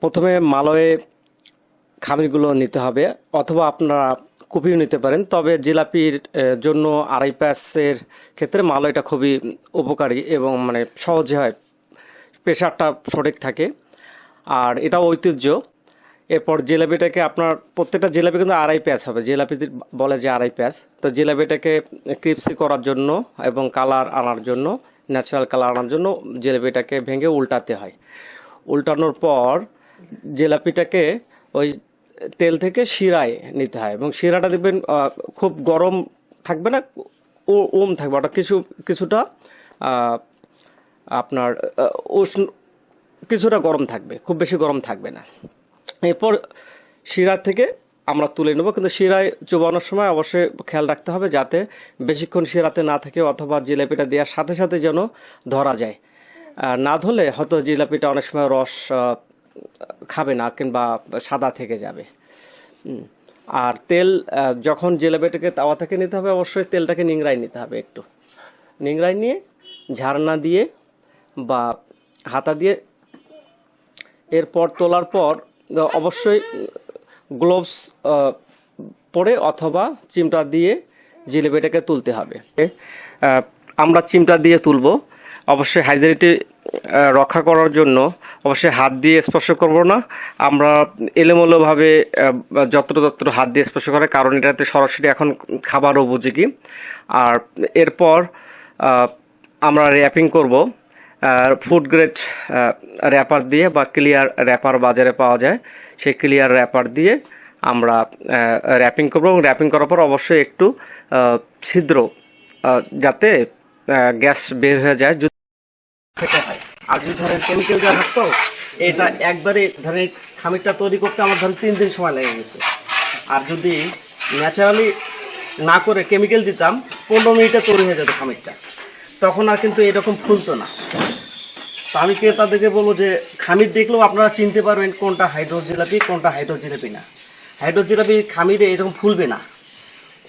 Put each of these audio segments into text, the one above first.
প্রথমে মালয়ে খামিরগুলো নিতে হবে, অথবা আপনারা কুপিও নিতে পারেন। তবে জিলাপির জন্য 2.5 প্যাঁচের ক্ষেত্রে মালয়টা খুবই উপকারী এবং মানে সহজে হয়, প্রেশারটা সঠিক থাকে, আর এটাও ঐতিহ্য। এরপর জিলাপিটাকে আপনার প্রত্যেকটা জিলাপি কিন্তু 2.5 প্যাঁচ হবে, জিলাপি বলে যে 2.5 প্যাঁচ। তো জিলাপিটাকে ক্রিপসি করার জন্য এবং কালার আনার জন্য, ন্যাচারাল কালার আনার জন্য জিলাপিটাকে ভেঙে উল্টাতে হয়। উল্টানোর পর জিলাপিটাকে ওই তেল থেকে শিরায় নিতে হয়, এবং শিরাটা দেখবেন খুব গরম থাকবে না, ওম থাকবে, ওটা কিছুটা আপনার উষ্ণ, কিছুটা গরম থাকবে, খুব বেশি গরম থাকবে না। এরপর শিরা থেকে আমরা তুলে নেব, কিন্তু শিরায় চুবানোর সময় অবশ্যই খেয়াল রাখতে হবে যাতে বেশিক্ষণ শিরাতে না থাকে, অথবা জিলাপিটা দেওয়ার সাথে সাথে যেন ধরা যায়। না ধরলে হয়তো জিলাপিটা অনেক সময় রস খাবে না, কিংবা সাদা থেকে যাবে। আর তেল যখন জিলাপিটাকে তাওয়া থেকে নিতে হবে, অবশ্যই তেলটাকে নিংড়াই নিতে হবে, একটু নিংড়াই নিয়ে ঝারনা দিয়ে বা হাতা দিয়ে, এরপর তোলার পর অবশ্যই গ্লোভস পরে অথবা চিমটা দিয়ে জিলাপিটাকে তুলতে হবে। আমরা চিমটা দিয়ে তুলব, অবশ্যই হাইজিনিটি রক্ষা করার জন্য অবশ্যই হাত দিয়ে স্পর্শ করব না, আমরা এলোমেলোভাবে যত্র হাত দিয়ে স্পর্শ করে, কারণ এটাতে সরাসরি এখন খাবার উপযোগী। আর এরপর আমরা র্যাপিং করব ফুড গ্রেড র্যাপার দিয়ে, বা ক্লিয়ার র্যাপার বাজারে পাওয়া যায়, সেই ক্লিয়ার র্যাপার দিয়ে আমরা র্যাপিং করব। এবং র্যাপিং করার পর অবশ্যই একটু ছিদ্র যাতে গ্যাস বের হয়ে যায় খেতে হয়। আর যদি ধরেন কেমিক্যাল দেওয়া থাকতো, এটা একবারে ধরেন খামিরটা তৈরি করতে আমার ধরেন 3 দিন সময় লেগে গেছে। আর যদি ন্যাচারালি না করে কেমিক্যাল দিতাম, 15 মিনিটে তৈরি হয়ে যেত খামিরটা, তখন আর কিন্তু এরকম ফুলতো না। তো আমি ক্রেতাদেরকে বলবো যে খামির দেখলেও আপনারা চিনতে পারবেন কোনটা হাইড্রো জিলাপি, কোনটা হাইড্রো জিলাপি না। হাইড্রো জিলাপি খামিরে এরকম ফুলবে না,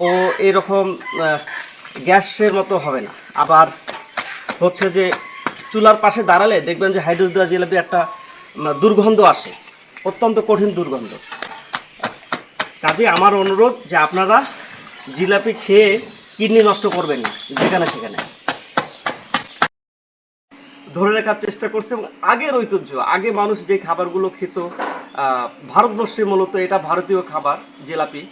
ও এরকম গ্যাসের মতো হবে না। আবার হচ্ছে যে চুলার পাশে দাঁড়ালে দেখবেন যে হাইড্রো জিলাপি একটা দুর্গন্ধ আসে, অত্যন্ত কঠিন দুর্গন্ধ। কাজে আমার অনুরোধ যে আপনারা জিলাপি খেয়ে কিডনি নষ্ট করবেন না যেখানে সেখানে, ধরে রাখার চেষ্টা করছে। এবং আগের ঐতিহ্য, আগে মানুষ যে খাবারগুলো খেত, ভারতবর্ষে মূলত এটা ভারতীয় খাবার জিলাপি,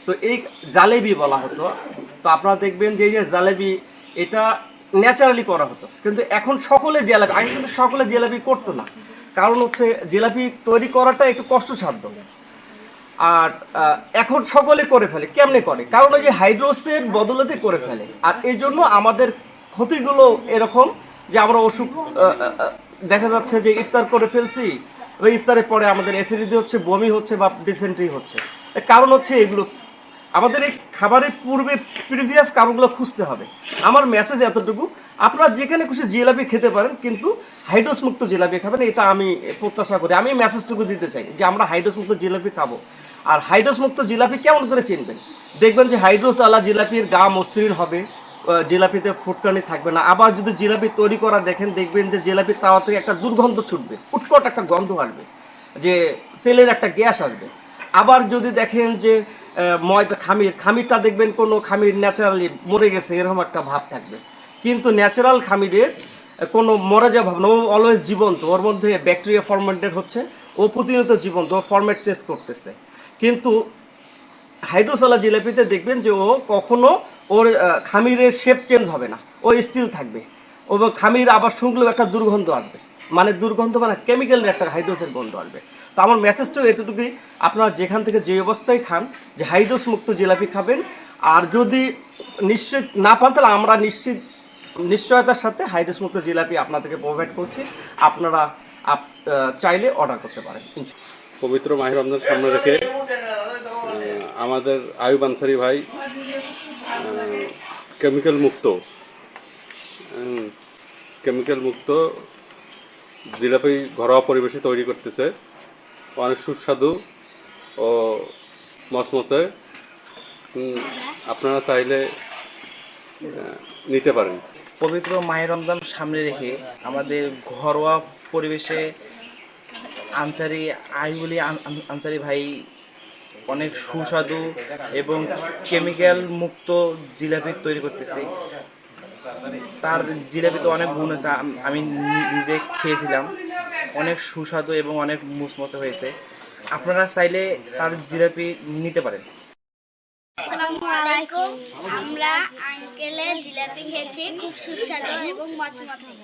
তো এই জালেবি বলা হতো। তো আপনারা দেখবেন যে এই যে জালেবি, এটা ন্যাচারালি করা হতো, কিন্তু এখন সকলে জিলাপি, আগে কিন্তু সকলে জিলাপি করতো না, কারণ হচ্ছে জিলাপি তৈরি করাটা একটু কষ্টসাধ্য। আর এখন সকলে করে ফেলে। কেমনে করে? কারণ ওই যে হাইড্রোসের বদলতে করে ফেলে, আর এই জন্য আমাদের ক্ষতিগুলো এরকম যে আমরা অসুখ দেখা যাচ্ছে যে ইফতার করে ফেলছি, ওই ইফতারের পরে আমাদের অ্যাসিডিটি হচ্ছে, বমি হচ্ছে বা ডিসেন্ট্রি হচ্ছে। কারণ হচ্ছে এগুলো আমাদের এই খাবারের পূর্বে প্রিভিয়াস কারণগুলো খুঁজতে হবে। আমার মেসেজ এতটুকু, আপনারা যেখানে খুশি জিলাপি খেতে পারেন, কিন্তু হাইড্রোস মুক্ত জিলাপি খাবেন, এটা আমি প্রত্যাশা করি। আমি মেসেজটুকু দিতে চাই যে আমরা হাইড্রোস মুক্ত জিলাপি খাবো। আর হাইড্রোস মুক্ত জিলাপি কেমন করে চিনবেন? দেখবেন যে হাইড্রোস আলা জিলাপির গা মসৃণ হবে, জিলাপিতে ফুটকানি থাকবে না। আবার যদি জিলাপি তৈরি করা দেখেন, দেখবেন যে জিলাপির তাওয়া থেকে একটা দুর্গন্ধ ছুটবে, উৎকট একটা গন্ধ আসবে, যে তেলের একটা গ্যাস আসবে। আবার যদি দেখেন যে ময়দা খামিরটা দেখবেন কোনো খামির ন্যাচারালি মরে গেছে, এরকম একটা ভাব থাকবে। কিন্তু ন্যাচারাল খামিরের কোনো মরে যাওয়া ভাব না, ও অলওয়েজ জীবন্ত, ওর মধ্যে ব্যাকটেরিয়া ফরমেন্টেড হচ্ছে, ও প্রতিনিয়ত জীবন্ত, ও ফরমেট চেঞ্জ করতেছে। কিন্তু হাইড্রোসালা জিলাপিতে দেখবেন যে ও কখনো ওর খামিরের শেপ চেঞ্জ হবে না, ও স্টিল থাকবে। ও খামির আবার শুকলেও একটা দুর্গন্ধ আসবে, মানে দুর্গন্ধ মানে কেমিক্যালের একটা হাইড্রোসের গন্ধ আসবে। তো আমার মেসেজটাও এতটুকুই, আপনারা যেখান থেকে যে অবস্থায় খান, যে হাইড্রোস মুক্ত জিলাপি খাবেন। আর যদি নিশ্চিত না পান, তাহলে আমরা নিশ্চয়তার সাথে হাইড্রোস মুক্ত জিলাপি আপনাদেরকে প্রোভাইড করছি, আপনারা চাইলে অর্ডার করতে পারেন। পবিত্র মাহে রমজান সামনে রেখে আমাদের আয়ুব আনসারি ভাই কেমিক্যাল মুক্ত জিলাপি ঘরোয়া পরিবেশে তৈরি করতেছে, অনেক সুস্বাদু ও মচমচে। আপনারা চাইলে নিতে পারেন। পবিত্র মাহে রমজান সামনে রেখে আমাদের ঘরোয়া পরিবেশে আনসারি আইবুলি আনসারি ভাই অনেক সুস্বাদু এবং কেমিক্যাল মুক্ত জিলাপি তৈরি করতেছে। তার জিলাপিতে অনেক গুণ আছে, আমি নিজে খেয়েছিলাম, অনেক সুস্বাদু এবং অনেক মুসমুসে হয়েছে। আপনারা চাইলে তার জিলাপি নিতে পারেন। আসসালামু আলাইকুম। আমরা আঙ্কেলের জিলাপি খেয়েছি, খুব সুস্বাদু এবং মচমচে।